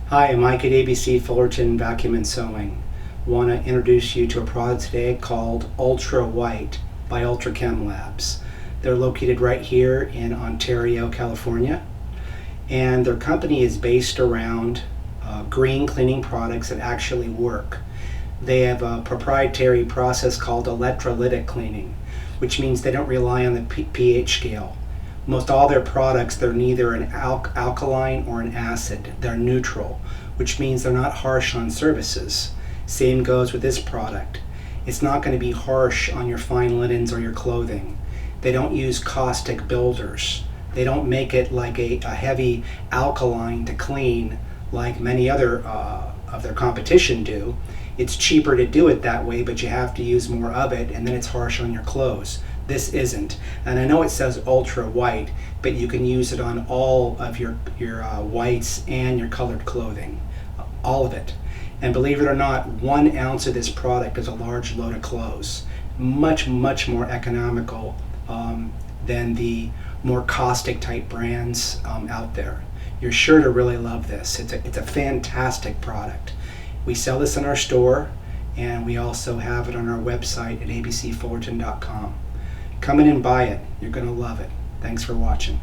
Hi, I'm Mike at ABC Fullerton Vacuum and Sewing. Want to introduce you to a product today called Ultra White by Ultrachem Labs. They're located right here in Ontario, California, and their company is based around green cleaning products that actually work. They have a proprietary process called electrolytic cleaning, which means they don't rely on the pH scale. Most all their products, they're neither an alkaline or an acid. They're neutral, which means they're not harsh on surfaces. Same goes with this product. It's not going to be harsh on your fine linens or your clothing. They don't use caustic builders. They don't make it like a heavy alkaline to clean like many other of their competition do. It's cheaper to do it that way, but you have to use more of it, and then it's harsh on your clothes. This isn't. And I know it says ultra white, but you can use it on all of your whites and your colored clothing. All of it. And believe it or not, 1 ounce of this product is a large load of clothes. Much, much more economical than the more caustic type brands out there. You're sure to really love this. It's a fantastic product. We sell this in our store, and we also have it on our website at abcfullerton.com. Come in and buy it. You're going to love it. Thanks for watching.